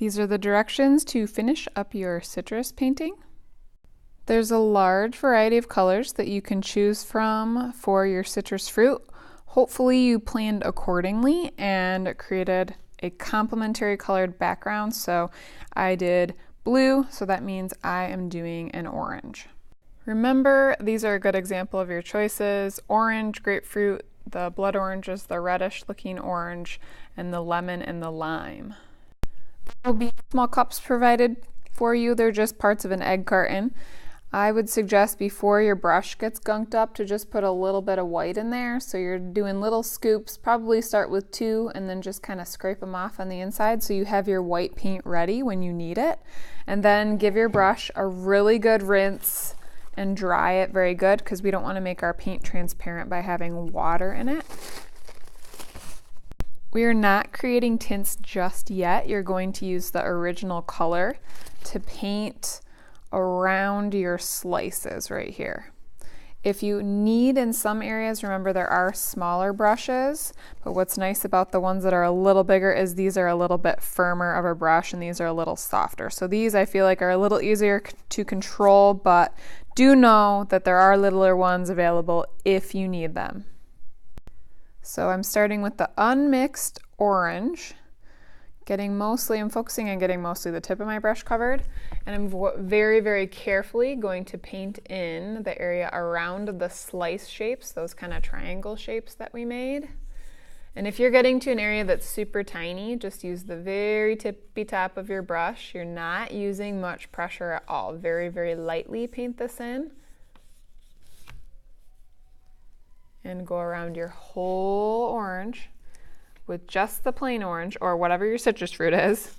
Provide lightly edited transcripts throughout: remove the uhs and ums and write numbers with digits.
These are the directions to finish up your citrus painting. There's a large variety of colors that you can choose from for your citrus fruit. Hopefully you planned accordingly and created a complementary colored background. So I did blue, so that means I am doing an orange. Remember, these are a good example of your choices. Orange, grapefruit, the blood orange is the reddish looking orange, and the lemon and the lime. There will be small cups provided for you. They're just parts of an egg carton. I would suggest before your brush gets gunked up to just put a little bit of white in there. So you're doing little scoops, probably start with 2 and then just kind of scrape them off on the inside so you have your white paint ready when you need it. And then give your brush a really good rinse and dry it very good, because we don't want to make our paint transparent by having water in it. We are not creating tints just yet. You're going to use the original color to paint around your slices right here. If you need in some areas, remember there are smaller brushes, but what's nice about the ones that are a little bigger is these are a little bit firmer of a brush and these are a little softer. So these I feel like are a little easier to control, but do know that there are littler ones available if you need them. So I'm starting with the unmixed orange, I'm focusing on getting mostly the tip of my brush covered, and I'm very, very carefully going to paint in the area around the slice shapes, those kind of triangle shapes that we made. And if you're getting to an area that's super tiny, just use the very tippy top of your brush. You're not using much pressure at all. Very, very lightly paint this in. And go around your whole orange with just the plain orange or whatever your citrus fruit is,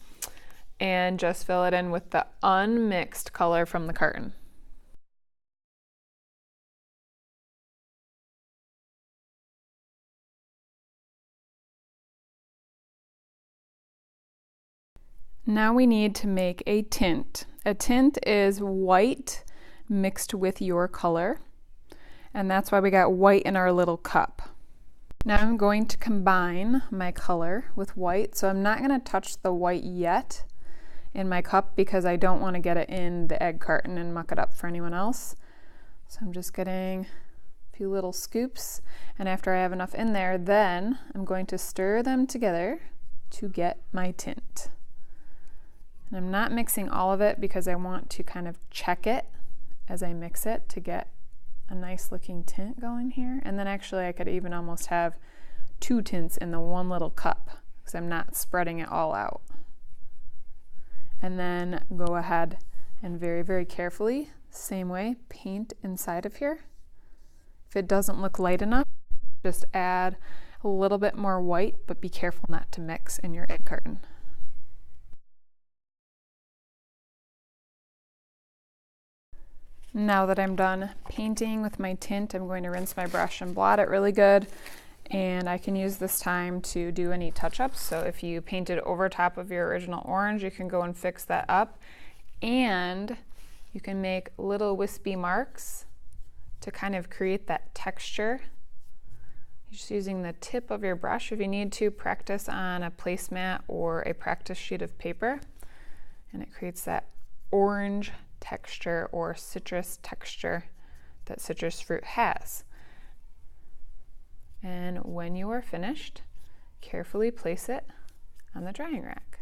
and just fill it in with the unmixed color from the carton. Now we need to make a tint. A tint is white mixed with your color, and that's why we got white in our little cup. Now I'm going to combine my color with white, so I'm not going to touch the white yet in my cup because I don't want to get it in the egg carton and muck it up for anyone else. So I'm just getting a few little scoops, and after I have enough in there, then I'm going to stir them together to get my tint. And I'm not mixing all of it because I want to kind of check it as I mix it to get a nice looking tint going here. And then actually I could even almost have 2 tints in the one little cup because I'm not spreading it all out. And then go ahead and very, very carefully, same way, paint inside of here. If it doesn't look light enough, just add a little bit more white, but be careful not to mix in your egg carton. Now that I'm done painting with my tint, I'm going to rinse my brush and blot it really good, and I can use this time to do any touch-ups. So if you painted over top of your original orange, you can go and fix that up, and you can make little wispy marks to kind of create that texture. You're just using the tip of your brush. If you need to, practice on a placemat or a practice sheet of paper, and it creates that orange texture or citrus texture that citrus fruit has. And when you are finished, carefully place it on the drying rack.